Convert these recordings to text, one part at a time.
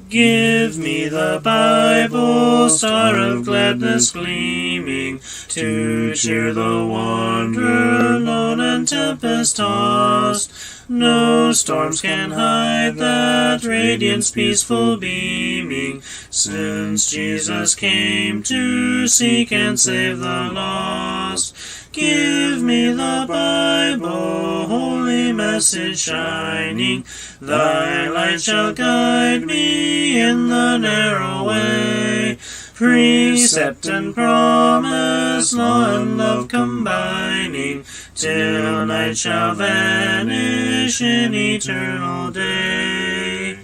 Give me the Bible, star of gladness gleaming, to cheer the wanderer lone and tempest-tossed. No storms can hide that radiance peaceful beaming, since Jesus came to seek and save the lost. Give me the Bible, holy message shining, thy light shall guide me in the narrow way. Precept and promise, law and love combining, till night shall vanish in eternal day.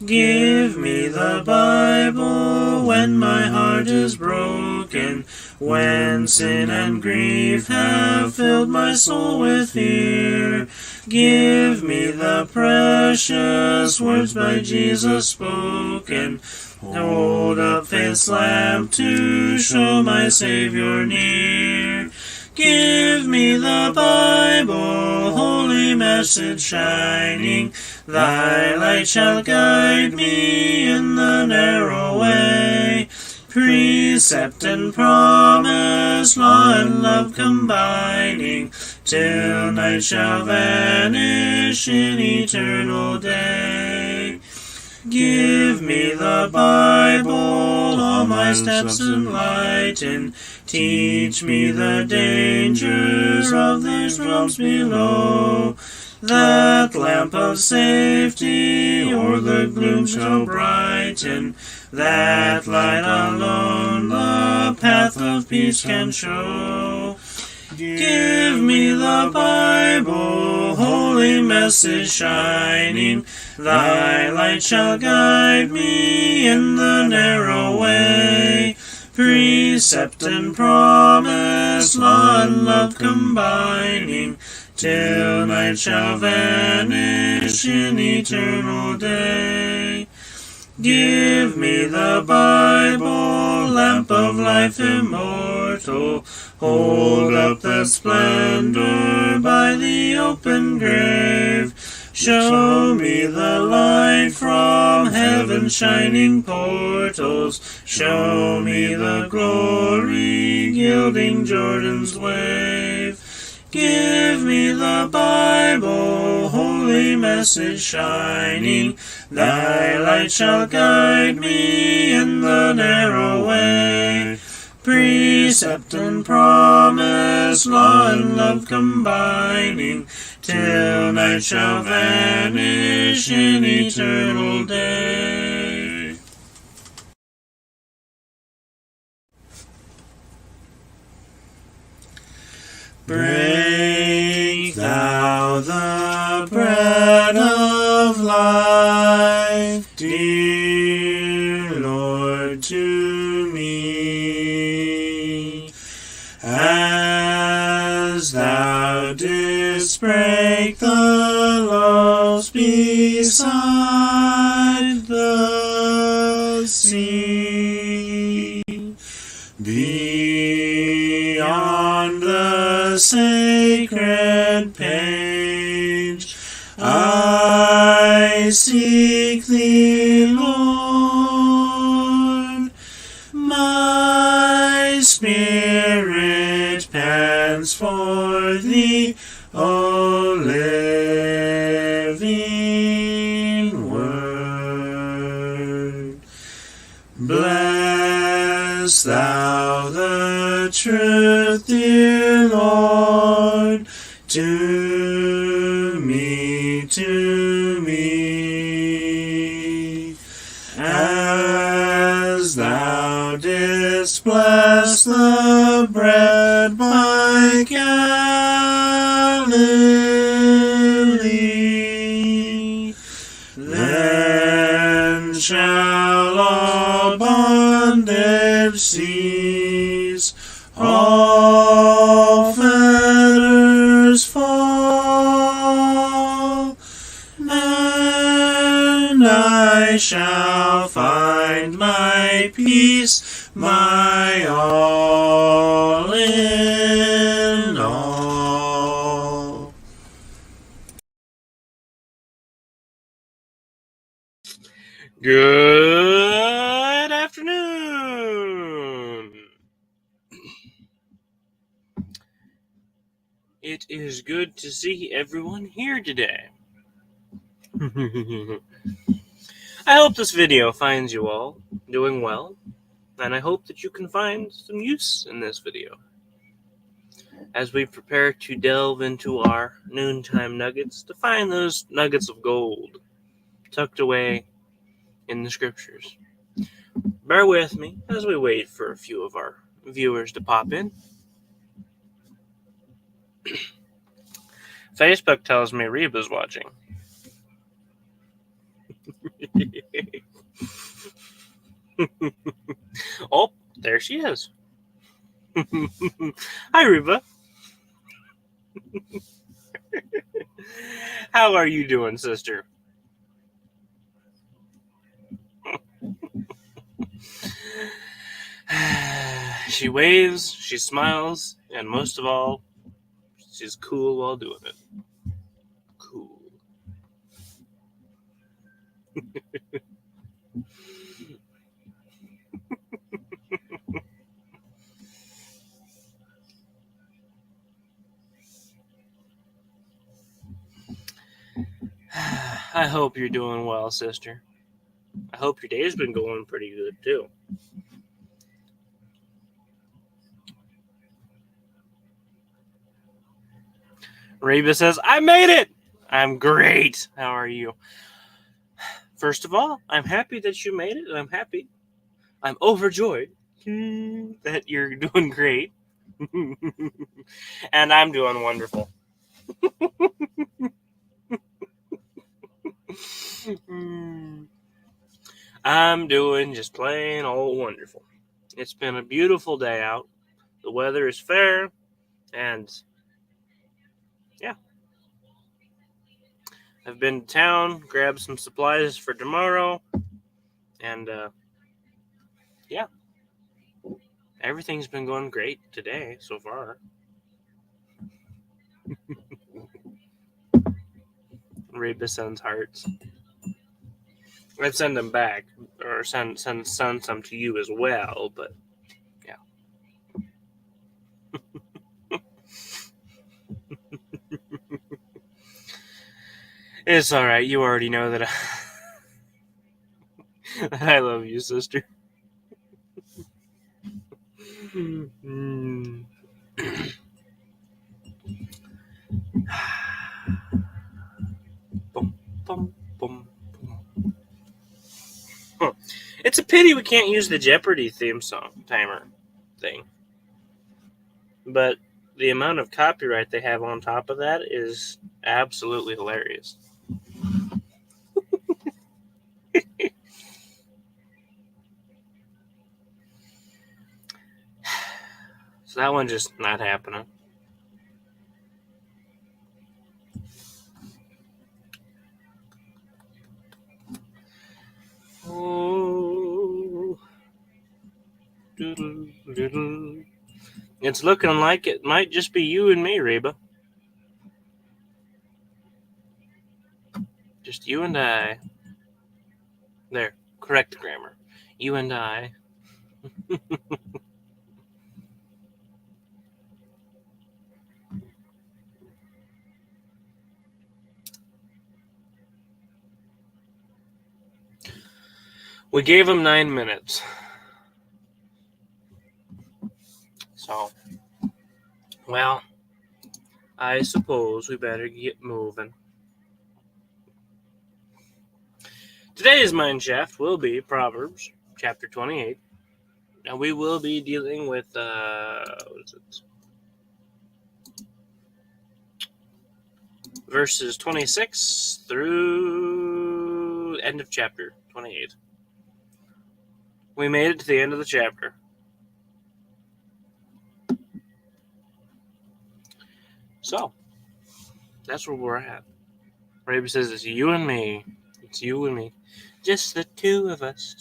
Give me the Bible when my heart is broken, when sin and grief have filled my soul with fear. Give me the precious words by Jesus spoken. Hold up faith's lamp to show my Savior near. Give me the Bible, holy message shining, thy light shall guide me in the narrow way. Precept and promise, law and love combining, till night shall vanish in eternal day. Give me the Bible, all my steps enlighten, teach me the dangers of these realms below. That lamp of safety o'er the gloom shall brighten, that light alone the path of peace can show. Give me the Bible, holy message shining, thy light shall guide me in the narrow way. Precept and promise, law and love combining, till night shall vanish in eternal day. Give me the Bible, lamp of life immortal, hold up that splendor by the open grave. Show me the light from heaven's shining portals, show me the glory gilding Jordan's wave. Give me the Bible, holy message shining, thy light shall guide me in the narrow way. Precept and promise, law and love combining, till night shall vanish in eternal day. Break thou the bread of life, dear Lord, to me, as thou didst break the loaves beside the sea. Beyond the sacred page, I seek thee, Lord. My spirit pants for thee, O living word. Bless thou the truth, dear Lord, to me, as thou didst bless the bread by Galilee. Then shall all bondage cease, all fetters fall, and I shall find my peace, my all in all. Good afternoon. It is good to see everyone here today. I hope this video finds you all doing well, and I hope that you can find some use in this video as we prepare to delve into our Noontime Nuggets to find those nuggets of gold tucked away in the scriptures. Bear with me as we wait for a few of our viewers to pop in. Facebook tells me Reba's watching. Oh, there she is. Hi, Reba. How are you doing, sister? She waves, she smiles, and most of all, she's cool while doing it. Cool. I hope you're doing well, sister. I hope your day's been going pretty good, too. Reba says, I made it! I'm great. How are you? First of all, I'm happy that you made it, and I'm overjoyed that you're doing great. And I'm doing wonderful. I'm doing just plain old wonderful. It's been a beautiful day out. The weather is fair, and yeah. I've been to town, grabbed some supplies for tomorrow, and yeah. Everything's been going great today so far. Reba sends hearts. I'd send them back, or send some to you as well, but yeah. It's alright, you already know that I love you, sister. Bum, bum, bum. Huh. It's a pity we can't use the Jeopardy theme song timer thing. But the amount of copyright they have on top of that is absolutely hilarious. So that one's just not happening. Oh. Doodle, doodle. It's looking like it might just be you and me, Reba. Just you and I. There, correct grammar. You and I. We gave him 9 minutes. So, well, I suppose we better get moving. Today's mine shaft will be Proverbs chapter 28. And we will be dealing with, what is it? Verses 26 through end of chapter 28. We made it to the end of the chapter. So, that's where we're at. Raby says it's you and me. It's you and me. Just the two of us.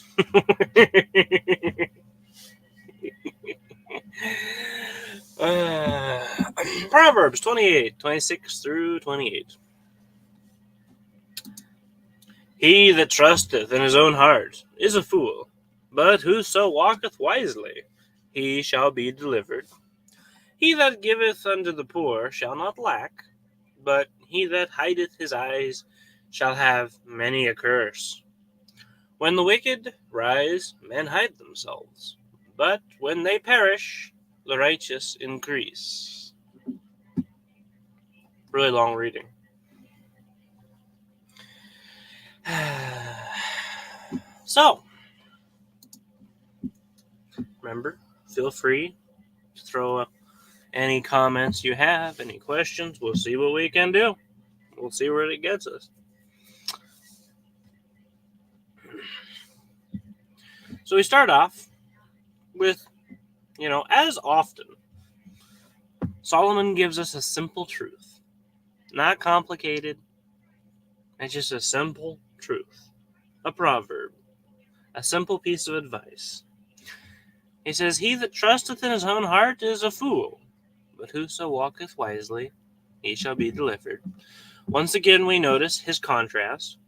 Proverbs 28, 26 through 28. He that trusteth in his own heart is a fool, but whoso walketh wisely, he shall be delivered. He that giveth unto the poor shall not lack, but he that hideth his eyes shall have many a curse. When the wicked rise, men hide themselves, but when they perish, the righteous increase. Really long reading. So, remember, feel free to throw up any comments you have, any questions. We'll see what we can do. We'll see where it gets us. So we start off with, as often, Solomon gives us a simple truth. Not complicated. It's just a simple truth. A proverb. A simple piece of advice. He says, He that trusteth in his own heart is a fool, but whoso walketh wisely, he shall be delivered. Once again, we notice his contrast.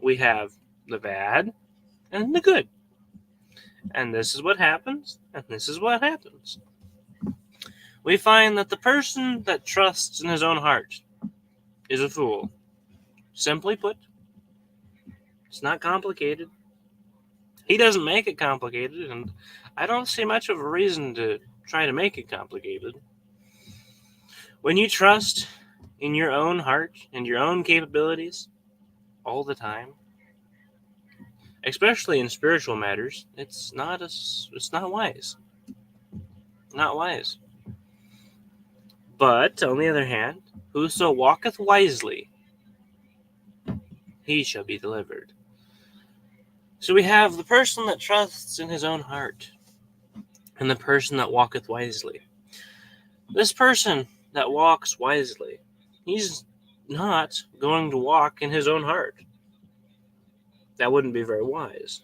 We have the bad and the good. And this is what happens, and this is what happens. We find that the person that trusts in his own heart is a fool. Simply put, it's not complicated. He doesn't make it complicated, and I don't see much of a reason to try to make it complicated. When you trust in your own heart and your own capabilities all the time, especially in spiritual matters, it's not wise. Not wise. But, on the other hand, whoso walketh wisely, he shall be delivered. So we have the person that trusts in his own heart, and the person that walketh wisely. This person that walks wisely, he's not going to walk in his own heart. That wouldn't be very wise.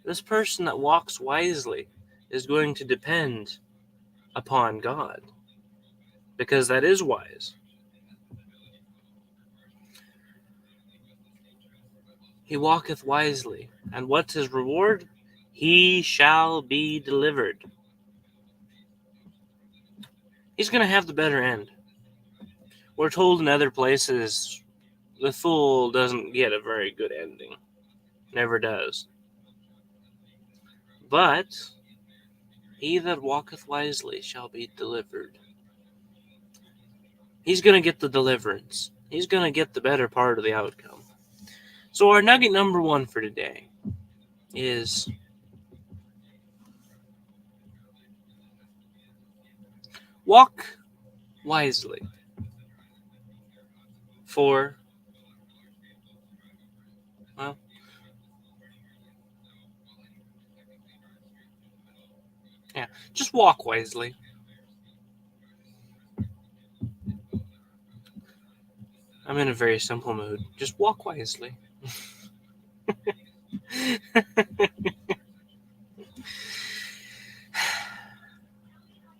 This person that walks wisely is going to depend upon God, because that is wise. He walketh wisely, and what's his reward? He shall be delivered. He's going to have the better end. We're told in other places the fool doesn't get a very good ending. Never does. But he that walketh wisely shall be delivered. He's going to get the deliverance. He's going to get the better part of the outcome. So our nugget number 1 for today is walk wisely. Just walk wisely. I'm in a very simple mood. Just walk wisely.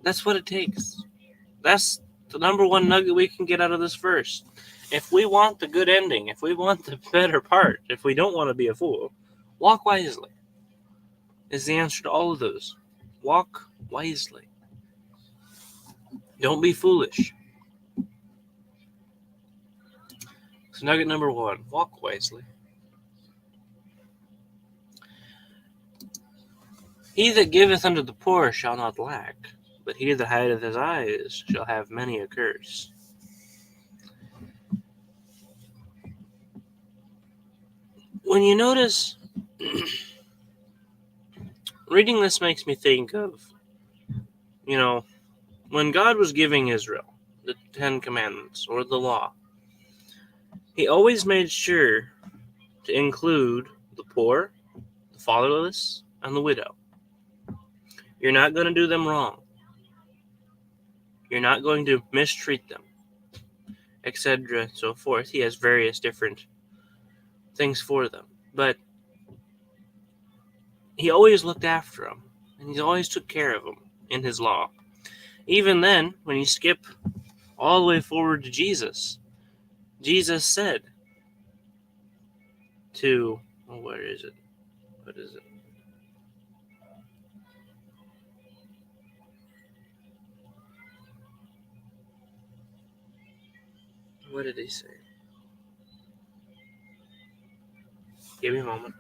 That's what it takes. That's the number 1 nugget we can get out of this verse. If we want the good ending, if we want the better part, if we don't want to be a fool, walk wisely is the answer to all of those. Walk wisely. Don't be foolish. So nugget number 1, walk wisely. He that giveth unto the poor shall not lack, but he that hideth his eyes shall have many a curse. When you notice, reading this makes me think of, when God was giving Israel the 10 Commandments or the law, he always made sure to include the poor, the fatherless, and the widow. You're not going to do them wrong. You're not going to mistreat them, etc., and so forth. He has various different things for them. But he always looked after them, and he always took care of them in his law. Even then, when you skip all the way forward to Jesus, Jesus said, to, what is it? What did he say? Give me a moment.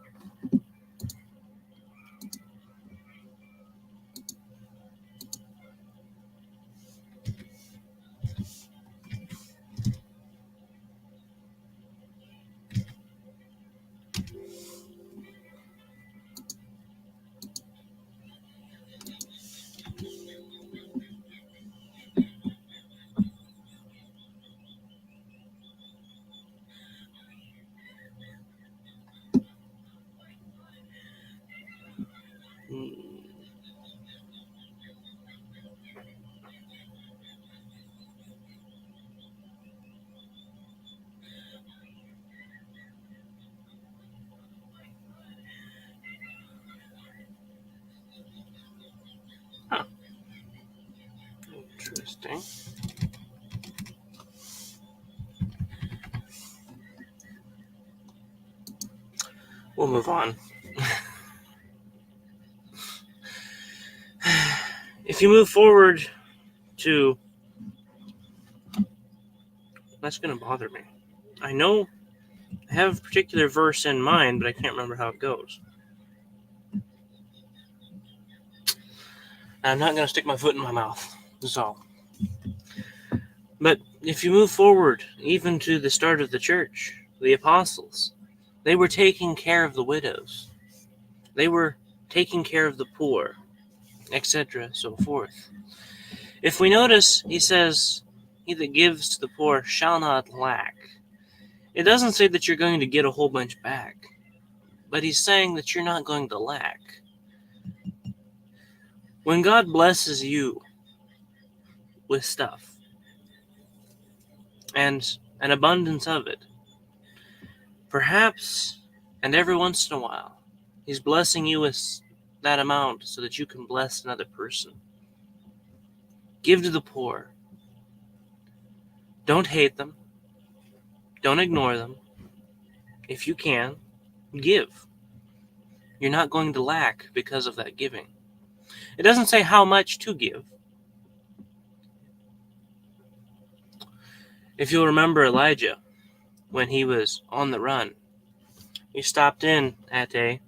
Huh. Interesting. We'll move on. If you move forward to... That's going to bother me. I know I have a particular verse in mind, but I can't remember how it goes. I'm not going to stick my foot in my mouth. That's all. But if you move forward, even to the start of the church, the apostles, they were taking care of the widows. They were taking care of the poor, etc., so forth. If we notice, he says, he that gives to the poor shall not lack. It doesn't say that you're going to get a whole bunch back, but he's saying that you're not going to lack. When God blesses you with stuff, and an abundance of it, perhaps, and every once in a while, he's blessing you with that amount so that you can bless another person. Give to the poor. Don't hate them. Don't ignore them. If you can, give. You're not going to lack because of that giving. It doesn't say how much to give. If you'll remember Elijah, when he was on the run, he stopped in at a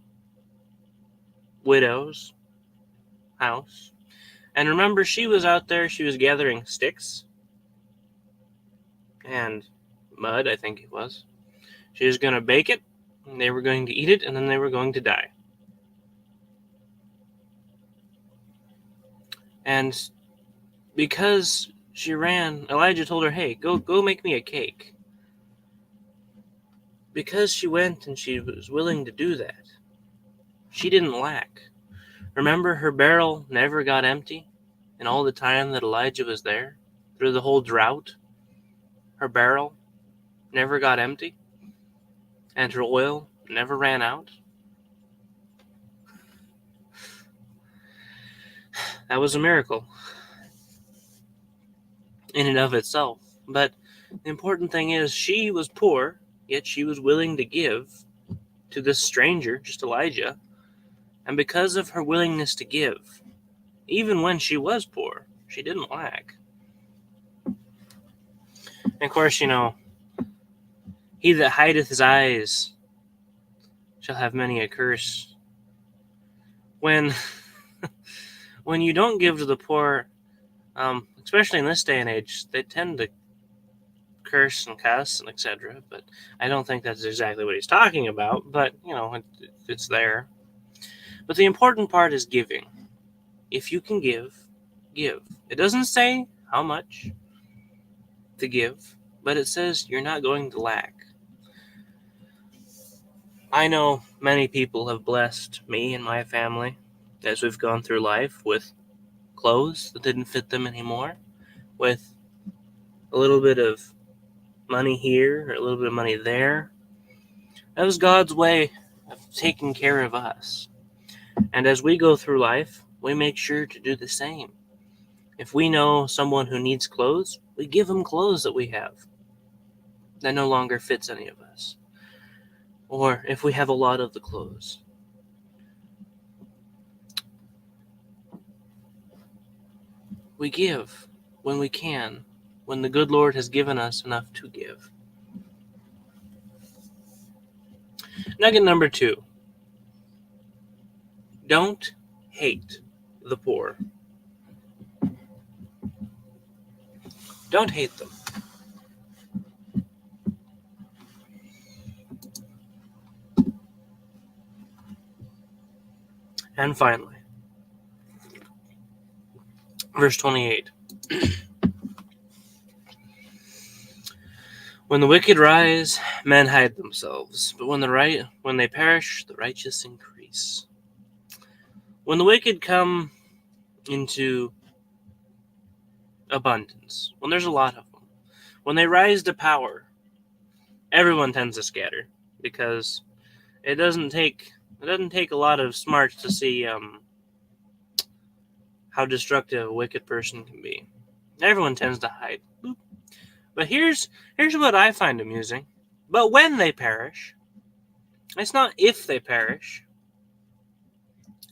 widow's house. And remember, she was out there, she was gathering sticks and mud, I think it was. She was going to bake it, and they were going to eat it, and then they were going to die. And because she ran, Elijah told her, hey, go make me a cake. Because she went and she was willing to do that, she didn't lack. Remember, her barrel never got empty in all the time that Elijah was there? Through the whole drought, her barrel never got empty, and her oil never ran out. That was a miracle in and of itself. But the important thing is, she was poor, yet she was willing to give to this stranger, just Elijah. And because of her willingness to give, even when she was poor, she didn't lack. And of course, he that hideth his eyes shall have many a curse. When you don't give to the poor, especially in this day and age, they tend to curse and cuss and etc. But I don't think that's exactly what he's talking about. But it's there. But the important part is giving. If you can give. It doesn't say how much to give, but it says you're not going to lack. I know many people have blessed me and my family as we've gone through life with clothes that didn't fit them anymore, with a little bit of money here or a little bit of money there. That was God's way of taking care of us. And as we go through life, we make sure to do the same. If we know someone who needs clothes, we give them clothes that we have that no longer fits any of us. or if we have a lot of the clothes. We give when we can, when the good Lord has given us enough to give. Nugget number 2. Don't hate the poor. Don't hate them. And finally, verse 28. When the wicked rise, men hide themselves, but when they perish, the righteous increase. When the wicked come into abundance, when there's a lot of them, when they rise to power, everyone tends to scatter, because it doesn't take a lot of smarts to see how destructive a wicked person can be. Everyone tends to hide. But here's what I find amusing. But when they perish, it's not if they perish.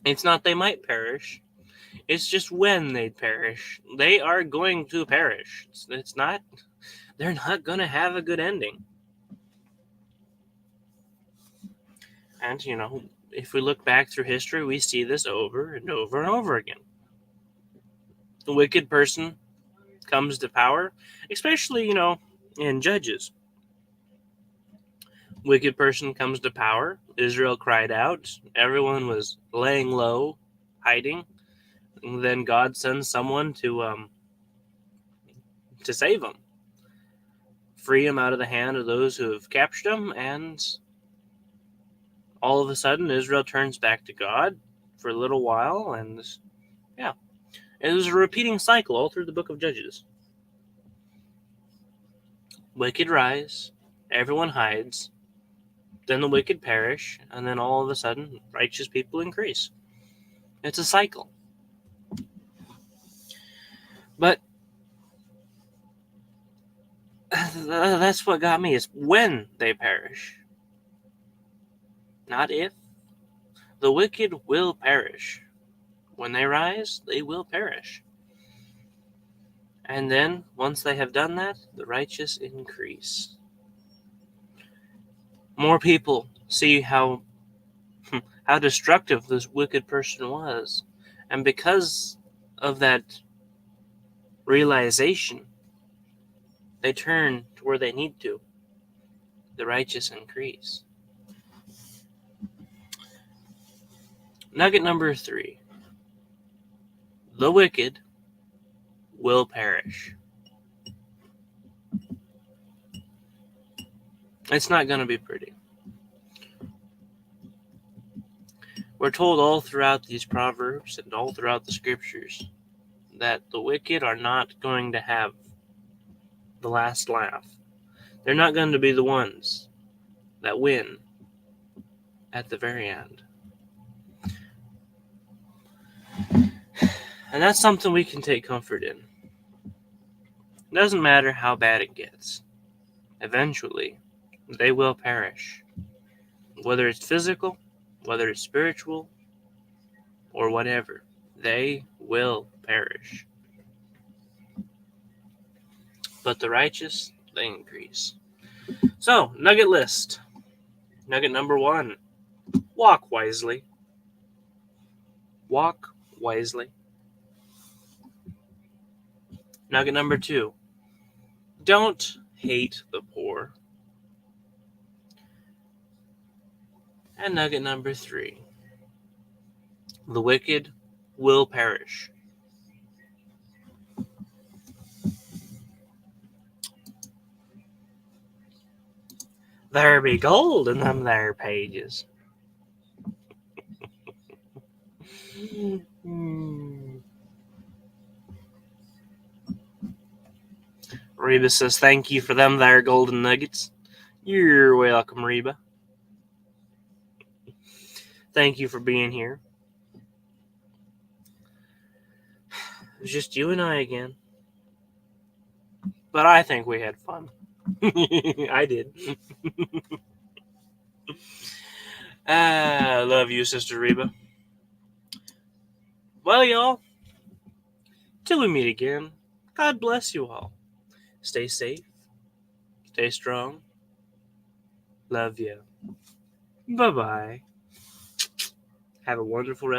It's not they might perish. It's just when they perish. They are going to perish. It's not. They're not going to have a good ending. And, if we look back through history, we see this over and over and over again. The wicked person comes to power, especially, in Judges. Wicked person comes to power. Israel cried out. Everyone was laying low, hiding. And then God sends someone to save them, free them out of the hand of those who have captured them, and all of a sudden Israel turns back to God for a little while, and it was a repeating cycle all through the book of Judges. Wicked rise, everyone hides, then the wicked perish, and then all of a sudden righteous people increase. It's a cycle. But that's what got me, is when they perish. Not if. The wicked will perish. When they rise, they will perish. And then, once they have done that, the righteous increase. More people see how destructive this wicked person was. And because of that realization, they turn to where they need to. The righteous increase. Nugget number 3. The wicked will perish. It's not going to be pretty. We're told all throughout these Proverbs and all throughout the scriptures that the wicked are not going to have the last laugh. They're not going to be the ones that win at the very end. And that's something we can take comfort in. It doesn't matter how bad it gets. Eventually, they will perish. Whether it's physical, whether it's spiritual, or whatever, they will perish. But the righteous, they increase. So, nugget list. Nugget number 1. Walk wisely. Walk wisely. Nugget number 2. Don't hate the poor. And nugget number 3. The wicked will perish. There be gold in them there pages. Reba says, thank you for them there golden nuggets. You're welcome, Reba. Thank you for being here. It was just you and I again. But I think we had fun. I did. I love you, Sister Reba. Well, y'all, till we meet again, God bless you all. Stay safe, stay strong. Love you. Bye bye. Have a wonderful rest